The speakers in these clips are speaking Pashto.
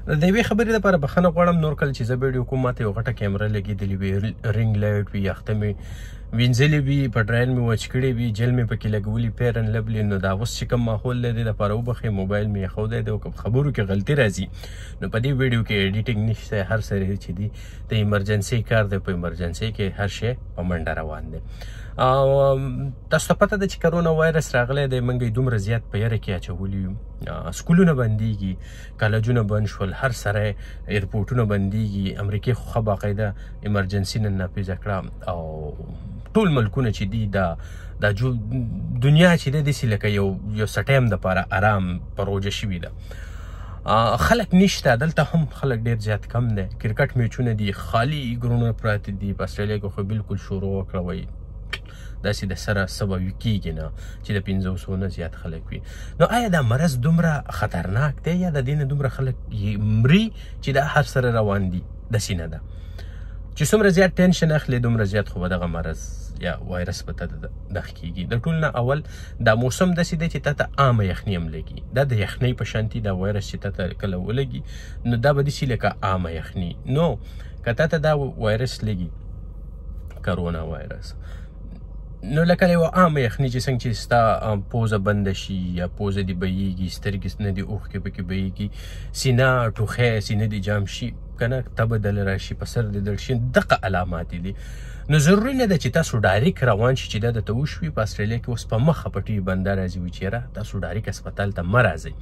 د یوې خبرې دپاره بخښنه غواړم نور کله چې زه ویډیو کوم ماته یو غټه کیمره لګېدلې وي رینګ لایټ وي یخته مې وینځلې وي پټرایل مې وچ کړی وي جل مې پکې لګولي پیرن لبلې نو دا اوس چې کوم ماحول دی د دې دپاره وبښئ موبایل مې ایښودی دی او که خبرو کې غلطي راځي نو په دې ویډیو کې ایډیټینګ نشته هر څه چې دي د ایمرجنسۍ کار دی په ایمرجنسۍ کې هر شی په منډه روان دی تاسو ته پته ده چې کرونا وایرس راغلی دی موږ یې دومره زیات په یره کې اچولي یو سکولونه بندیږي کالجونه بند شول هر سره ایرپورټونه بندیږي امریکې خو ښه باقاعده ایمرجنسي نن نافظه کړه او ټول ملکونه چې دي دا دنیا چې دی داسې لکه یو څه ټایم دپاره آرام پروژه شوي ده خلک نشته دلته هم خلک ډېر زیات کم دی کرکټ میچونه دي خالي ګرونه پراته دي په استرالیا کې خو بالکل شروع وکړه وایي داسې د سره څه به کېږي نه چې د 500 نه زیات خلک وي نو آیا دا مرض دومره خطرناک دی یا د دې نه دومره خلک مري چې دا هر سره روان دي داسې نه ده چې څومره زیات ټینشن اخلي دومره زیات خو به دغه مرض یا وایرس به ته دغ کېږي د ټول نه اول دا موسم داسې دی چې تا ته عامه یخني هم لګي دا د یخنۍ په شانتي دا وایرس چې تا ته کله ولګي نو دا به داسې لکه عامه یخني نو که تا ته دا وایرس لګي کرونا وایرس نو لکه یو عامه یخني چې څنګه چې ستا پوزه بنده شي یا پوزه دې بهیږي سترګې نه دي اوښکې پکې بهیږي سینه ټوخی سینه دې جام شي که نه تبه دله راشي په سر دې دړ شي دغه علامات دي نو ضروري نه ده چې تاسو ډایرک روان شي چې دا درته وشوي په استرالیا کې اوس په مخه پټي بنده راځي وي چې یاره تاسو ډایرک اسپتال ته مه راځئ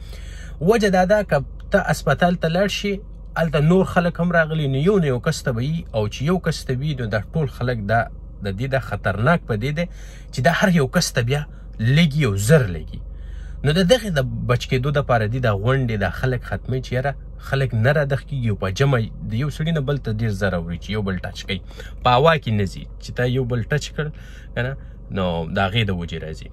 وجه دا ده که ته اسپتال ته لاړ شي هلته نور خلک هم راغلي نو یو کس ته به وي او چې یو کس ته وي نو دا ټول خلک دا د دې دا خطرناک په دې دی چې دا هر یو کس ته بیا لګي او زر لګي نو د دغې د بچ کېدو دپاره دي دا غونډې دا خلک ختموي چې یاره خلک نه رادخ کېږي او په جمع د یو سړي نه بل ته ډېر زر اوري چې یو بل ټچ کوي په هوا کې نه ځي چې تا یو بل ټچ کړ که نه نو د هغې د وجې راځي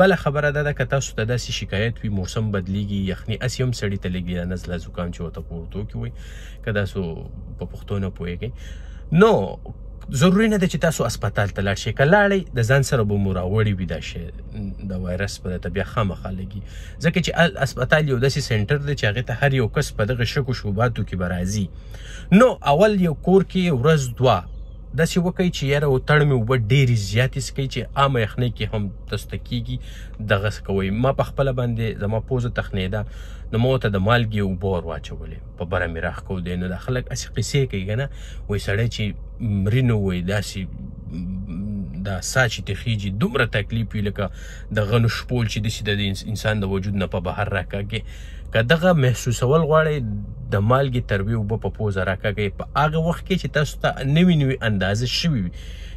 بله خبره دا ده که تاسو ته داسې شکایت وي موسم بدلیږي یخني هسې هم سړي ته لګي دا نزله زکام چې ورته په اردو کې وایي که تاسو په پښتو نه پوهېږئ نو ضروري نه ده چې تاسو اسپتال ته لاړ شئ که لاړئ د ځان سره به مو راوړی وي دا شی د وایرس به درته بیا خامخا لګي ځکه چې اسپتال یو داسې سنټر دی چې هغې ته هر یو کس په دغه شکو شوباتو کې به راځي نو اول یو کور کې ورځ دوه داسې وکئ چې یاره تړ مې اوبه ډېرې زیاتې څکئ چې عامه یخنۍ کې هم تاسو ته کېږي دغسې کوئ ما په خپله باندې زما پوزه تخنېده نو ما ورته د مالګې اوبه ور واچولې په بره مې راښکودی نو دا خلک هسې قیسې کوي که نه وایي سړی چې مري نه وایي داسې دا سا چې تخیږي دومره تکلیف وي لکه د غنو شپول چې داسې د انسان د وجود نه په بهر راکاږي که دغه محسوسول غواړئ د مالګې تروې اوبه په پوزه راکاږئ په هغه وخت کې چې تاسو ته نوي اندازه شوي وي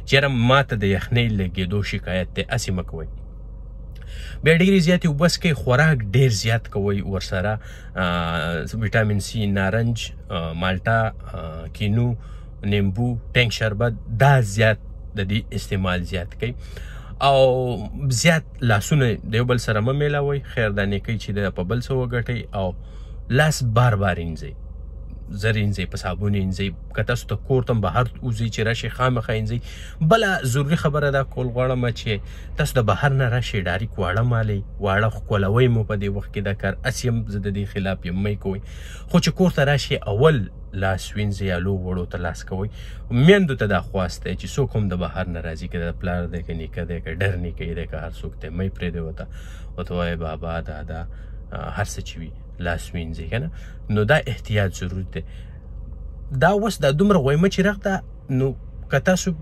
چې یاره ماته د یخنۍ لګېدو شکایت دی هسې مه کوئ بیا ډېرې زیاتې اوبه څکئ خوراک ډېر زیات کوئ ورسره ویټامین سي نارنج مالټه کینو نیمبو ټینګ شربت دا زیات د دې استعمال زیات کوي او زیات لاسونه د یو بل سره مه میلاوئ خیر دا نیکۍ چې د په بل څه وګټئ او لاس بار انځئ زر انځئ په صابون انځئ که تاسو ته کور ته بهر وځئ چې راشئ خامخا انځئ بله ضروري خبره دا کول غواړم چې تاسو د بهر نه راشئ ډایرک واړه مالئ واړه ښکلوئ مو په دې وخت کې دا کار هسې هم زه د دې خلاف یم مه یې کوئ خو چې کور ته راشئ اول لاس وینځئ یا لو وړو ته لاس کوئ میندو ته دا خواست دی چې څوک هم د بهر نه راځي که د پلار دی که نیکه دی که ډر نیکه دی که هر څوک دی مه یې پرېږدئ ورته وایئ بابا دادا هر څه چې وي لاس وینځئ که نه نو دا احتیاط ضرور دی دا اوس دا دومره غویمه چې رغ ده نو که تاسو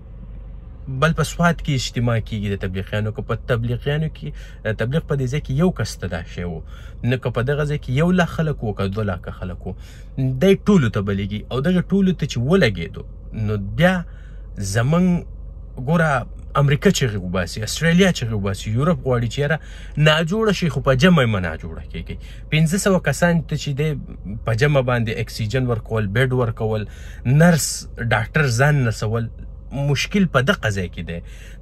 بل په سوات کې اجتماع کېږي د تبلیغیانو که په تبلیغیانو کې تبلیغ په دې ځای کې یو کس ته دا شی و نو که په دغه ځای کې 1 لاک خلک و که 2 لاکه خلک و دی ټولو ته به لګي او دغه ټولو ته چې ولګېدو نو بیا زموږ ګوره امریکا چغې وباسي استرالیا چغې وباسي یورپ غواړي چې یاره ناجوړه شي خو په جمع یې مه ناجوړه کېږئ 500 کسان ته چې دی په جمع باندې اکسیجن ورکول بیډ ورکول نرس ډاکټر ځان نسول مشکل په دغه ځای کې دی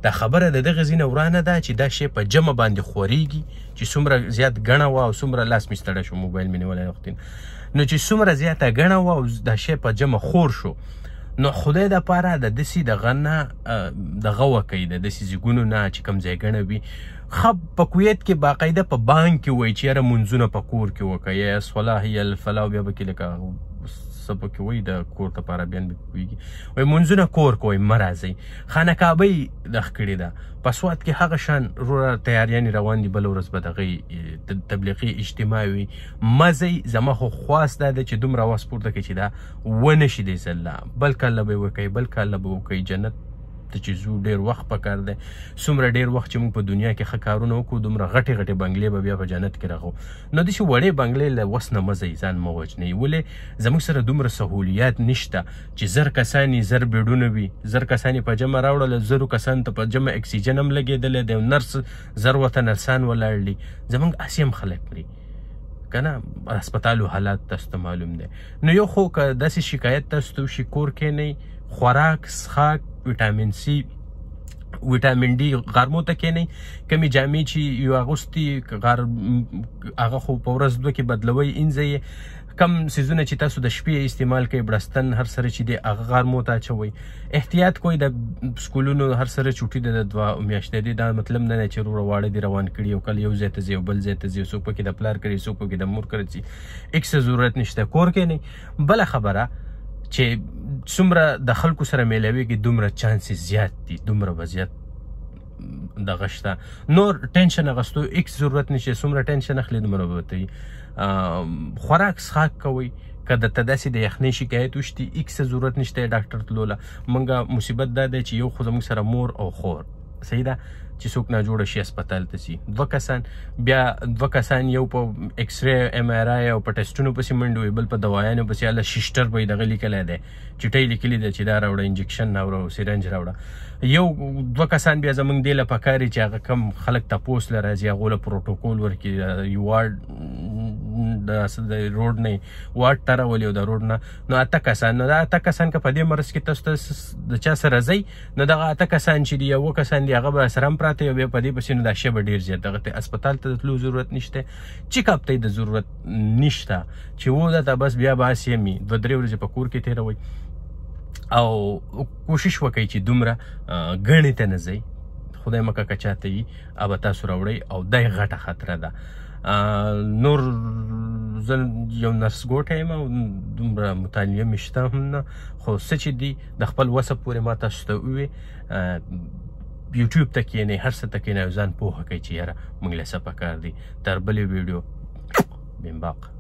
دا خبره د دغه ځای نه ورانه ده چې دا شی په جمع باندې خورېږي چې څومره زیات ګڼه وه او څومره لاس مې ستړی شو موبایل مې نیولی وختین نو چې څومره زیاته ګڼه وه او دا شی په جمع خور شو نو خدای دپاره د داسې دغه نه دغه وکئ د داسې ځایونو نه چې کوم ځای ګڼه وي ښه په کویت کې باقاعده په بانک کې وایي چې یاره مونځونه په کور کې وکړه یا صلاح یا الفلاح بیا به کې لکه څه پکې وایي د کور دپاره بیا مې پوهېږي وایي مونځونه کور کوئ مه راځئ خانقابۍ دغ کړې ده په سوات کې هغه شان وروره تیاریانې روان دي بله ورځ به دغه تبلیغي اجتماع وي مه ځئ زما خو خواست دا دی چې دومره آواز پورته کړئ چې دا ونه شي دې ځل بل کال به یې وکئ بل کال به وکئ جنت ته چې ځو ډېر وخت پکار دی څومره ډېر وخت چې موږ په دنیا کې ښه کارونه وکړو دومره غټې غټې بنګلې به بیا په جنت کې راغو نو داسې وړې بنګلې له وس نه مه ځئ ځان مه وژنئ ولې زموږ سره دومره سهولیات نشته چې زر کسان یې زر بیډونه وي زر کسان یې په جمع راوړل زرو کسانو ته په جمع اکسیجن هم لګېدلی دی نرس زر ورته نرسان ولاړ دي زموږ هسې هم خلک مري که نه هسپتالو حالات تاسو ته معلوم دی نو یو خو که داسې شکایت تاسو ته وشي کور کښېنئ خوراک څښاک ویټامین سی ویټامین ډي غرمو ته کښېنئ کمې جامې چې یو اغوستي هغه خو په ورځ دوه کې بدلوئ انځئ کم څیزونه چې تاسو د شپې استعمال کوئ بړستن هر سره چې دی هغه غرمو ته اچوئ احتیاط کوئ د سکولونو هر سره چوټي د 2 میاشتې دی دا مطلب نه دی چې وروره واړه دي روان کړي او کله یو ځای ته ځي او بل ځای ته ځي څوک پکې د پلار کړي څوک پکې د مور کړي ځي هیڅ ضرورت نشته کور کښېنئ بله خبره چې څومره د خلکو سره میلاویږي دومره چانسز زیات دي دومره به زیات دغه شته نور ټینشن اخیستو هیڅ ضرورت نشته څومره ټینشن اخلي دومره به ورته وي خوراک څښاک کوئ که درته داسې د یخنۍ شکایت وشتي هیڅ ضرورت نشته ډاکټر تلوله موږ مصیبت دا دی چې یو خو زموږ سره مور او خور صحیح ده چې څوک ناجوړه شي هسپتال ته ځي 2 کسان بیا 2 کسان یو په ایکس ری ایم آر آی او په ټیسټونو پسې منډه وي بل په دوايانو پسې هله شیشټر به یې دغه لیکلی دی چټۍ لیکلي ده چې دا راوړه انجکشن راوړه سرنج راوړه یو 2 کسان بیا زموږ دې له پکار چې هغه کم خلک تپوس له راځي هغو له پروټوکول ورکړي یو وارډ د روډ نه وارډ ته راولي او د روډ نه نو 8 کسان نو دا 8 کسان که په دې مرض کې تاسو ته د چا سره ځئ نو دغه 8 کسان چې دي 9 کسان دي هغه به سره هم پراته وي بیا په دې پسې نو دا شی به ډېر زیات دغه ته هسپتال ته د تلو ضرورت نشته چیک اپ ته د ضرورت نشته چې و درته بس بیا به هسې یمي 2-3 ورځې په کور کې تېروئ او کوشش وکئ چې دومره ګڼې ته نه ځئ خدای مکه که چاته وي به تاسو راوړئ او دا یې غټه خطره ده نور زه یو نرس ګوټی یم او دومره مطالعه مې شته هم نه خو څه چې دي د خپل وسه پورې ما تاسو ته ووې یوټیوب ته کښېنئ هر څه ته کښېنئ او ځان پوهه کوئ چې یاره موږ له څه پکار دي تر بلې ویډیو بېمباق